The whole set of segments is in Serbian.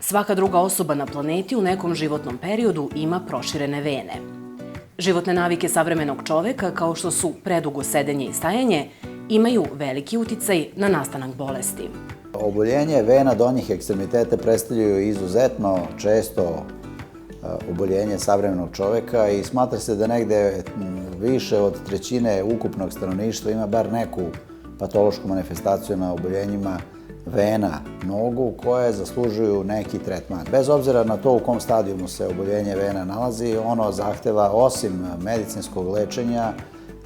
Svaka druga osoba na planeti u nekom životnom periodu ima proširene vene. Životne navike savremenog čoveka, kao što su predugo sedenje i stajanje, imaju veliki uticaj na nastanak bolesti. Oboljenje vena donjih ekstremiteta predstavljaju izuzetno često oboljenje savremenog čoveka i smatra se da negde više od trećine ukupnog stanovništva ima bar neku patološku manifestaciju na oboljenjima vena nogu koje zaslužuju neki tretman. Bez obzira na to u kom stadijumu se oboljenje vena nalazi, ono zahteva osim medicinskog lečenja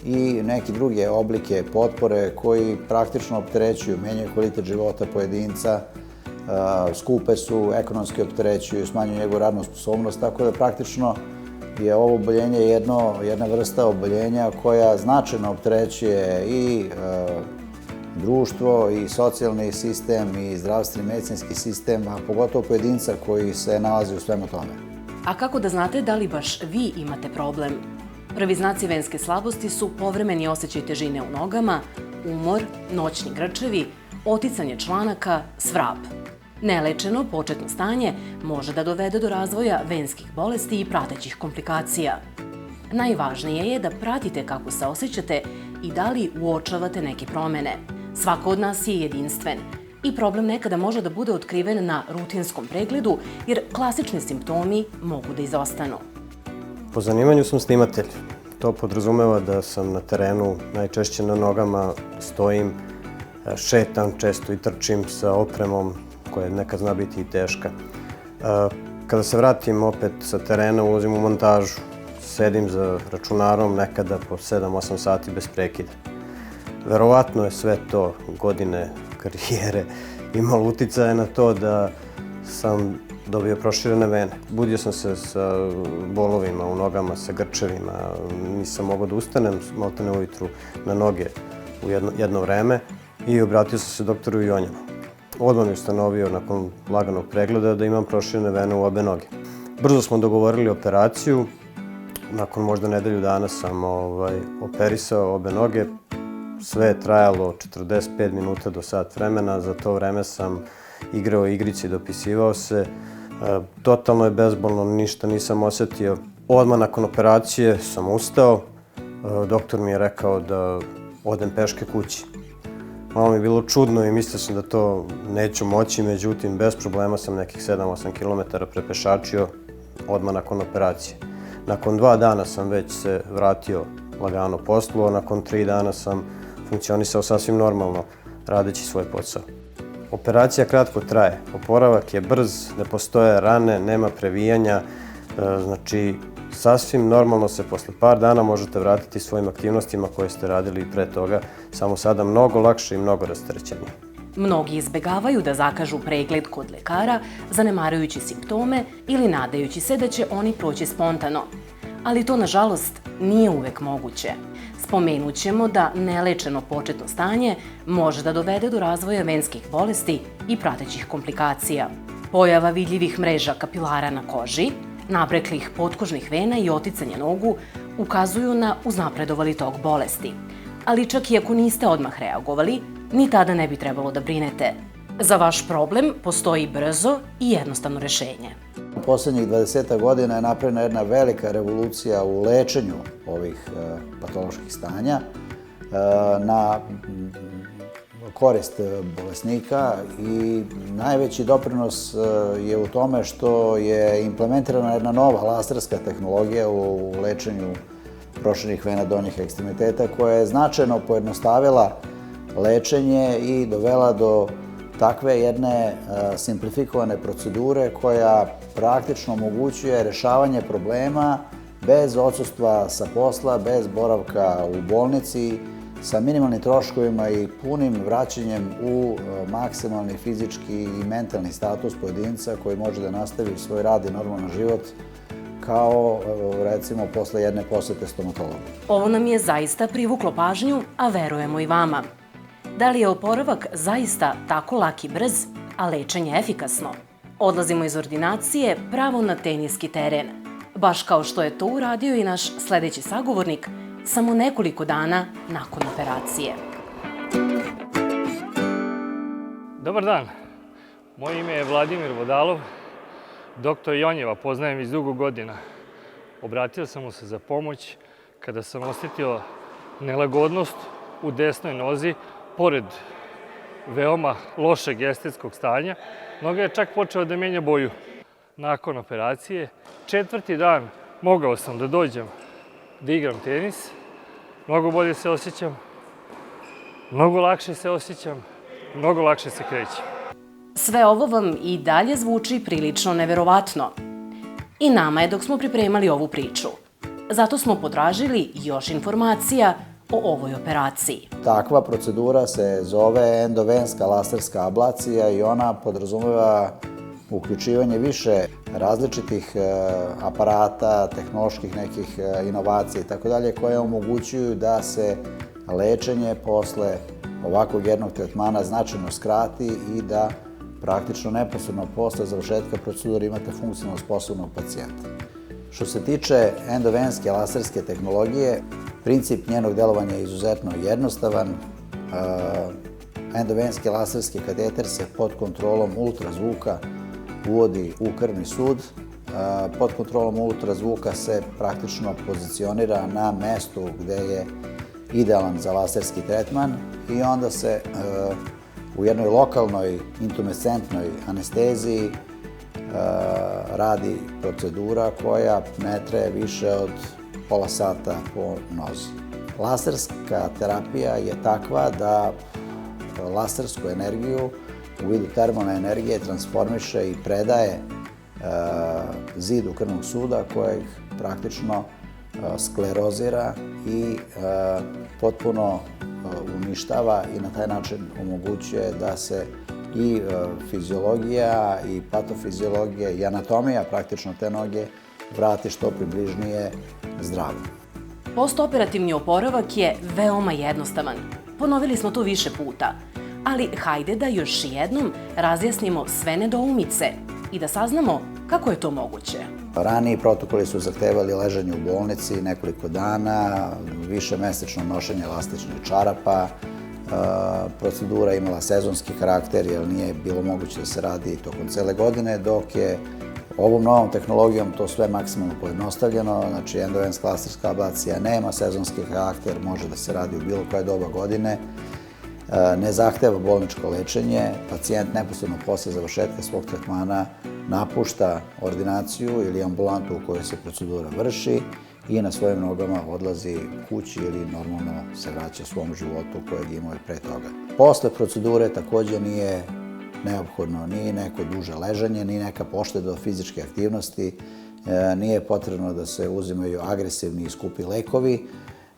i neke druge oblike potpore koji praktično opterećuju, menjaju kvalitet života pojedinca, skupe su, ekonomski opterećuju, smanjuju njegovu radnu sposobnost, tako da praktično je ovo oboljenje jedna vrsta oboljenja koja značajno opterećuje i društvo, i socijalni sistem, i zdravstveni medicinski sistem, a pogotovo pojedinca koji se nalazi u svemu tome. A kako da znate da li baš vi imate problem? Prvi znaci venske slabosti su povremeni osjećaj težine u nogama, umor, noćni grčevi, oticanje članaka, svrab. Nelečeno početno stanje može da dovede do razvoja venskih bolesti i pratećih komplikacija. Najvažnije je da pratite kako se osjećate i da li uočavate neke promene. Svako od nas je jedinstven i problem nekada može da bude otkriven na rutinskom pregledu jer klasični simptomi mogu da izostanu. Po zanimanju sam snimatelj. To podrazumeva da sam na terenu, najčešće na nogama, stojim, šetam često i trčim sa opremom koja nekad zna biti i teška. Kada se vratim opet sa terena, ulazim u montažu. Sedim za računarom nekada po 7-8 sati bez prekida. Verovatno je sve to, godine karijere, imalo uticaja na to da sam dobio proširene vene. Budio sam se sa bolovima u nogama, sa grčevima, nisam mogao da ustanem, maltene ujutru na noge u jedno vreme i obratio sam se doktoru Jonjanu. Odmah mi ustanovio nakon laganog pregleda da imam proširene vene u obe noge. Brzo smo dogovorili operaciju, nakon možda nedelju dana sam operisao obe noge. Sve je trajalo 45 minuta do sat vremena, za to vreme sam igrao igrice i dopisivao se. Totalno je bezbolno, ništa nisam osetio. Odmah nakon operacije sam ustao, doktor mi je rekao da odem peške kući. Malo mi je bilo čudno i mislio sam da to neću moći, međutim bez problema sam nekih 7-8 km prepešačio odmah nakon operacije. Nakon 2 dana sam već se vratio lagano poslu, a nakon 3 dana sam funkcionisao sasvim normalno, radeći svoj posao. Operacija kratko traje, oporavak je brz, ne postoje rane, nema previjanja, znači sasvim normalno se posle par dana možete vratiti svojim aktivnostima koje ste radili i pre toga, samo sada mnogo lakše i mnogo rasterećenije. Mnogi izbegavaju da zakažu pregled kod lekara, zanemarujući simptome ili nadajući se da će oni proći spontano. Ali to, nažalost, nije uvek moguće. Spomenut ćemo da nelečeno početno stanje može da dovede do razvoja venskih bolesti i pratećih komplikacija. Pojava vidljivih mreža kapilara na koži, nabreklih potkožnih vena i oticanje nogu ukazuju na uznapredovali tok bolesti. Ali čak i ako niste odmah reagovali, ni tada ne bi trebalo da brinete. Za vaš problem postoji brzo i jednostavno rešenje. U poslednjih 20 godina je napravljena jedna velika revolucija u lečenju ovih patoloških stanja na korist bolesnika i najveći doprinos je u tome što je implementirana jedna nova laserska tehnologija u lečenju proširenih vena donjih ekstremiteta koja je značajno pojednostavila lečenje i dovela do takve jedne simplifikovane procedure koja praktično omogućuje rešavanje problema bez odsustva sa posla, bez boravka u bolnici, sa minimalnim troškovima i punim vraćanjem u maksimalni fizički i mentalni status pojedinca koji može da nastavi svoj rad i normalan život kao, recimo, posle jedne posete stomatologu. Ovo nam je zaista privuklo pažnju, a verujemo i vama. Da li je oporavak zaista tako lak i brz, a lečenje efikasno? Odlazimo iz ordinacije pravo na teniski teren, baš kao što je to uradio i naš sledeći sagovornik samo nekoliko dana nakon operacije. Dobar dan, moje ime je Vladimir Vodalov Doktor Jonjeva poznajem iz dugo godina. Obratio sam mu se za pomoć kada sam osjetio nelagodnost u desnoj nozi, pored veoma lošeg estetskog stanja. Noga je čak počela da menja boju. Nakon operacije, 4. dan mogao sam da dođem da igram tenis. Mnogo bolje se osjećam, mnogo lakše se osjećam, mnogo lakše se krećem. Sve ovo vam i dalje zvuči prilično neverovatno. I nama je dok smo pripremali ovu priču. Zato smo potražili još informacija o ovoj operaciji. Takva procedura se zove endovenska laserska ablacija i ona podrazumeva uključivanje više različitih aparata, tehnoloških nekih inovacija i tako dalje, koje omogućuju da se lečenje posle ovakvog jednog tretmana značajno skrati i da praktično neposredno posle završetka procedure imate funkcionalno sposobnog pacijenta. Što se tiče endovenske laserske tehnologije, princip njenog delovanja je izuzetno jednostavan. Endovenski laserski kateter se pod kontrolom ultrazvuka uvodi u krvni sud. Pod kontrolom ultrazvuka se praktično pozicionira na mestu gde je idealan za laserski tretman i onda se u jednoj lokalnoj intumescentnoj anesteziji radi procedura koja ne traje više od pola sata po nozi. Laserska terapija je takva da lasersku energiju u vidu termalne energije transformiše i predaje zidu krvnog suda kojeg praktično sklerozira i potpuno uništava i na taj način omogućuje da se i fiziologija i patofiziologija i anatomija praktično te noge vrati što približnije zdravu. Postoperativni oporavak je veoma jednostavan. Ponovili smo to više puta. Ali hajde da još jednom razjasnimo sve nedoumice i da saznamo kako je to moguće. Raniji protokoli su zahtevali ležanje u bolnici nekoliko dana, višemesečno nošenje elastičnih čarapa. Procedura imala sezonski karakter jer nije bilo moguće da se radi tokom cele godine, dok je ovom novom tehnologijom to sve maksimalno pojednostavljeno. Znači, endovenska laserska ablacija nema sezonski karakter, može da se radi u bilo koje doba godine, ne zahteva bolničko lečenje, pacijent neposredno posle završetka svog tretmana napušta ordinaciju ili ambulantu u kojoj se procedura vrši i na svojim nogama odlazi kući ili normalno se vraća svom životu kojeg je imao i pre toga. Posle procedure takođe nije neophodno ni neko duže ležanje, ni neka pošteda od fizičke aktivnosti, nije potrebno da se uzimaju agresivni i skupi lekovi.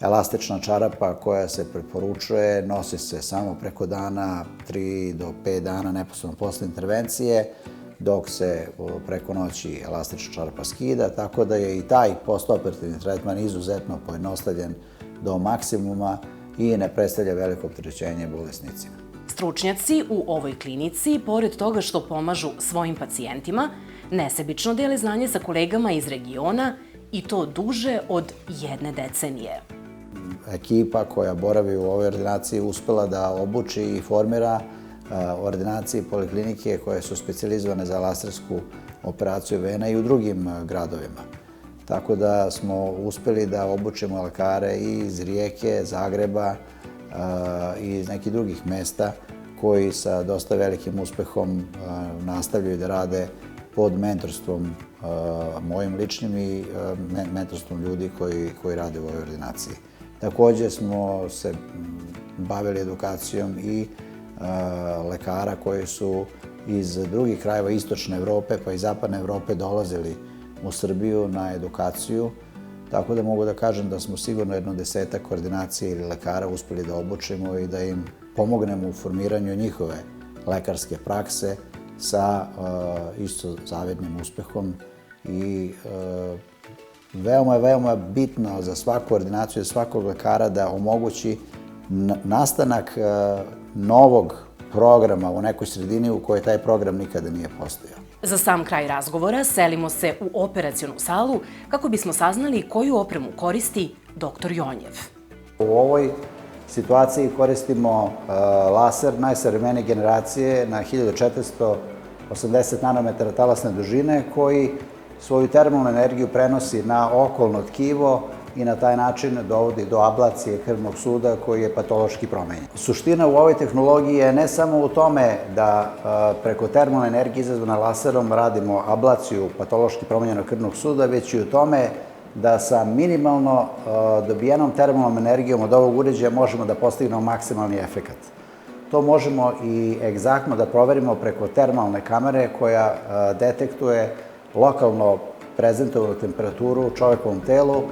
Elastična čarapa koja se preporučuje nosi se samo preko dana, 3 do 5 dana neposredno posle intervencije, dok se preko noći elastična čarapa skida, tako da je i taj postoperativni tretman izuzetno pojednostavljen do maksimuma i ne predstavlja veliko opterećenje bolesnicima. Stručnjaci u ovoj klinici, pored toga što pomažu svojim pacijentima, nesebično dele znanje sa kolegama iz regiona i to duže od 1 decenije. Ekipa koja boravi u ovoj ordinaciji uspela da obuči i formira ordinacije i poliklinike koje su specijalizovane za lasersku operaciju vena i u drugim gradovima. Tako da smo uspeli da obučimo lekare i iz Rijeke, Zagreba i iz nekih drugih mesta koji sa dosta velikim uspehom nastavljaju da rade pod mentorstvom mojim ličnim i mentorstvom ljudi koji rade u ovoj ordinaciji. Takođe smo se bavili edukacijom i lekara koji su iz drugih krajeva istočne Evrope pa i zapadne Evrope dolazili u Srbiju na edukaciju. Tako da mogu da kažem da smo sigurno 10 ordinacije ili lekara uspeli da obučimo i da im pomognemo u formiranju njihove lekarske prakse sa isto zavidnim uspehom i veoma bitno za svaku ordinaciju i svakog lekara da omogući nastanak novog programa u nekoj sredini u kojoj taj program nikada nije postojao. Za sam kraj razgovora selimo se u operacionu salu kako bismo saznali koju opremu koristi dr. Jonjev. U ovoj situaciji koristimo laser najsavremenije generacije na 1400 80 nanometara talasne dužine koji svoju termalnu energiju prenosi na okolno tkivo i na taj način dovodi do ablacije krvnog suda koji je patološki promenjen. Suština u ovoj tehnologiji je ne samo u tome da preko termalne energije izazvane laserom radimo ablaciju patološki promenjenog krvnog suda, već i u tome da sa minimalno dobijenom termalnom energijom od ovog uređaja možemo da postignemo maksimalni efekat. To možemo i egzaktno da proverimo preko termalne kamere koja detektuje lokalno prezentovanu temperaturu u čovekovom telu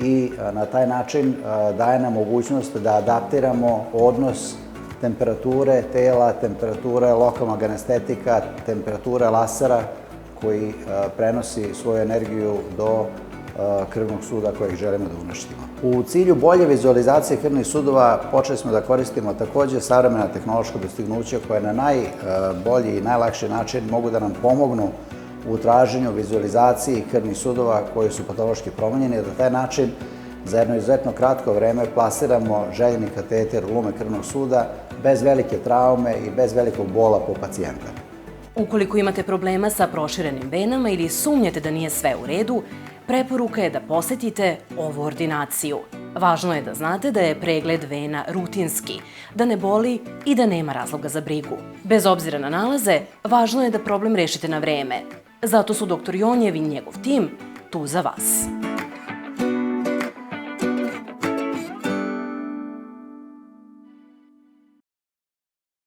i na taj način daje nam mogućnost da adaptiramo odnos temperature tela, temperature lokalnog anestetika, temperature lasera koji prenosi svoju energiju do krvnog suda kojeg želimo da uništimo. U cilju bolje vizualizacije krvnih sudova počeli smo da koristimo takođe savremena tehnološka dostignuća koja na najbolji i najlakši način mogu da nam pomognu u traženju vizualizaciji krvnih sudova koji su patološki promenjeni, da na taj način za jedno izuzetno kratko vreme plasiramo željeni kateter u lume krvnog suda bez velike traume i bez velikog bola po pacijenta. Ukoliko imate problema sa proširenim venama ili sumnjate da nije sve u redu, preporuka je da posetite ovu ordinaciju. Važno je da znate da je pregled vena rutinski, da ne boli i da nema razloga za brigu. Bez obzira na nalaze, važno je da problem rešite na vreme. Zato su dr. Jonjev i njegov tim tu za vas.